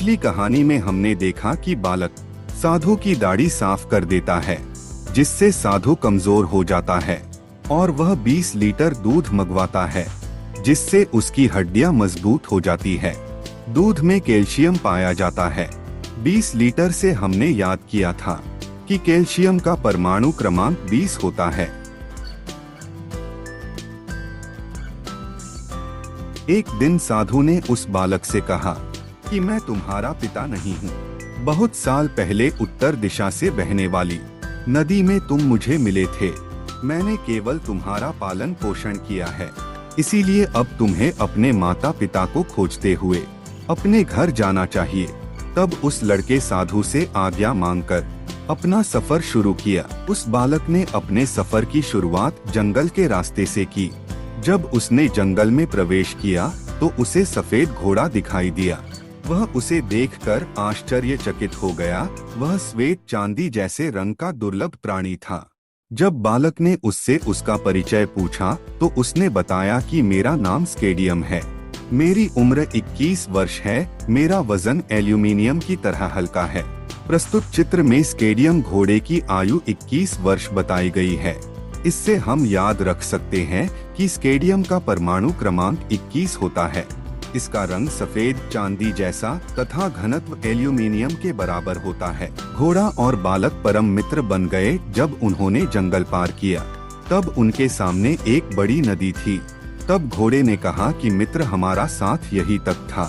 पिछली कहानी में हमने देखा कि बालक साधु की दाढ़ी साफ कर देता है, जिससे साधु कमजोर हो जाता है और वह 20 लीटर दूध मंगवाता है, जिससे उसकी हड्डियां मजबूत हो जाती है। दूध में कैल्शियम पाया जाता है। 20 लीटर से हमने याद किया था कि कैल्शियम का परमाणु क्रमांक 20 होता है। एक दिन साधु ने उस बालक से कहा कि मैं तुम्हारा पिता नहीं हूँ। बहुत साल पहले उत्तर दिशा से बहने वाली नदी में तुम मुझे मिले थे। मैंने केवल तुम्हारा पालन पोषण किया है, इसीलिए अब तुम्हें अपने माता पिता को खोजते हुए अपने घर जाना चाहिए। तब उस लड़के साधु से आज्ञा मांगकर अपना सफर शुरू किया। उस बालक ने अपने सफर की शुरुआत जंगल के रास्ते से की। जब उसने जंगल में प्रवेश किया तो उसे सफेद घोड़ा दिखाई दिया। वह उसे देखकर आश्चर्यचकित हो गया। वह श्वेत चांदी जैसे रंग का दुर्लभ प्राणी था। जब बालक ने उससे उसका परिचय पूछा तो उसने बताया कि मेरा नाम स्केडियम है, मेरी उम्र 21 वर्ष है, मेरा वजन एल्यूमिनियम की तरह हल्का है। प्रस्तुत चित्र में स्केडियम घोड़े की आयु 21 वर्ष बताई गई है। इससे हम याद रख सकते हैं कि स्केडियम का परमाणु क्रमांक 21 होता है। इसका रंग सफेद चांदी जैसा तथा घनत्व एल्यूमिनियम के बराबर होता है। घोड़ा और बालक परम मित्र बन गए। जब उन्होंने जंगल पार किया तब उनके सामने एक बड़ी नदी थी। तब घोड़े ने कहा कि मित्र, हमारा साथ यही तक था।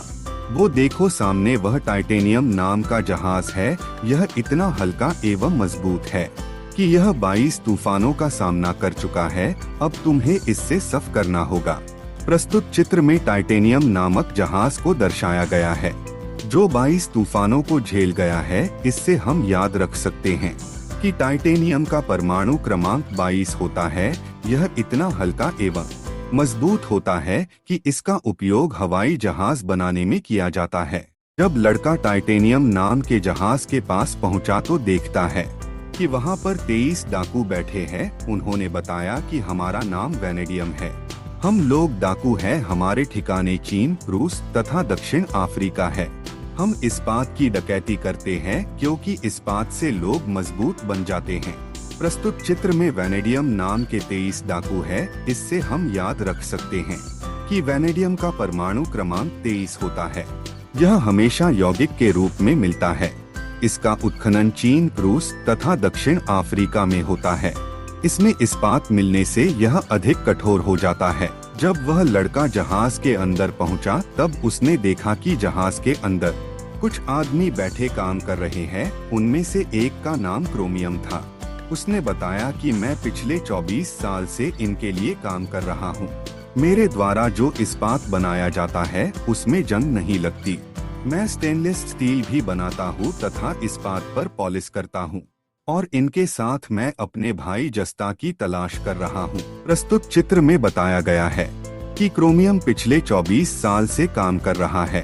वो देखो सामने, वह टाइटेनियम नाम का जहाज है। यह इतना हल्का एवं मजबूत है कि यह 22 तूफानों का सामना कर चुका है। अब तुम्हें इससे सफ करना होगा। प्रस्तुत चित्र में टाइटेनियम नामक जहाज को दर्शाया गया है, जो 22 तूफानों को झेल गया है। इससे हम याद रख सकते हैं कि टाइटेनियम का परमाणु क्रमांक 22 होता है। यह इतना हल्का एवं मजबूत होता है कि इसका उपयोग हवाई जहाज बनाने में किया जाता है। जब लड़का टाइटेनियम नाम के जहाज के पास पहुंचा तो देखता है कि वहां पर 23 डाकू बैठे हैं। उन्होंने बताया कि हमारा नाम वेनेडियम है, हम लोग डाकू हैं, हमारे ठिकाने चीन, रूस तथा दक्षिण अफ्रीका है। हम इस्पात की डकैती करते हैं क्योंकि इस्पात से लोग मजबूत बन जाते हैं। प्रस्तुत चित्र में वेनेडियम नाम के 23 डाकू है। इससे हम याद रख सकते हैं कि वेनेडियम का परमाणु क्रमांक 23 होता है। यह हमेशा यौगिक के रूप में मिलता है। इसका उत्खनन चीन, रूस तथा दक्षिण अफ्रीका में होता है। इसमें इस्पात मिलने से यह अधिक कठोर हो जाता है। जब वह लड़का जहाज के अंदर पहुंचा तब उसने देखा कि जहाज के अंदर कुछ आदमी बैठे काम कर रहे हैं। उनमें से एक का नाम क्रोमियम था। उसने बताया कि मैं पिछले 24 साल से इनके लिए काम कर रहा हूँ। मेरे द्वारा जो इस्पात बनाया जाता है उसमें जंग नहीं लगती। मैं स्टेनलेस स्टील भी बनाता हूँ तथा इस्पात पर पॉलिश करता हूँ और इनके साथ मैं अपने भाई जस्ता की तलाश कर रहा हूँ। प्रस्तुत चित्र में बताया गया है कि क्रोमियम पिछले 24 साल से काम कर रहा है।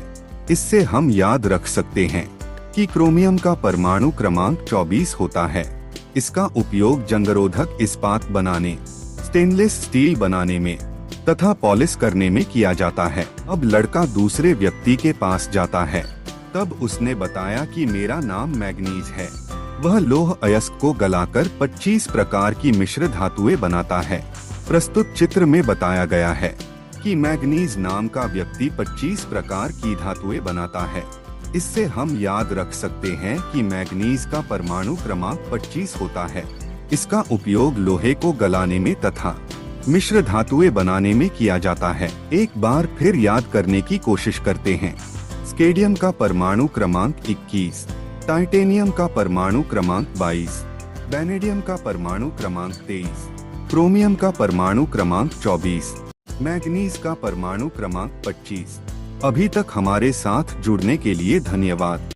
इससे हम याद रख सकते हैं कि क्रोमियम का परमाणु क्रमांक 24 होता है। इसका उपयोग जंगरोधक इस्पात बनाने, स्टेनलेस स्टील बनाने में तथा पॉलिश करने में किया जाता है। अब लड़का दूसरे व्यक्ति के पास जाता है। तब उसने बताया कि मेरा नाम मैग्नीज है। वह लौह अयस्क को गलाकर 25 प्रकार की मिश्र धातुएं बनाता है। प्रस्तुत चित्र में बताया गया है कि मैग्नीज नाम का व्यक्ति 25 प्रकार की धातुएं बनाता है। इससे हम याद रख सकते हैं कि मैग्नीज का परमाणु क्रमांक 25 होता है। इसका उपयोग लोहे को गलाने में तथा मिश्र धातुएं बनाने में किया जाता है। एक बार फिर याद करने की कोशिश करते हैं। स्केडियम का परमाणु क्रमांक 21, टाइटेनियम का परमाणु क्रमांक 22, वेनेडियम का परमाणु क्रमांक 23, क्रोमियम का परमाणु क्रमांक 24, मैग्नीज का परमाणु क्रमांक 25। अभी तक हमारे साथ जुड़ने के लिए धन्यवाद।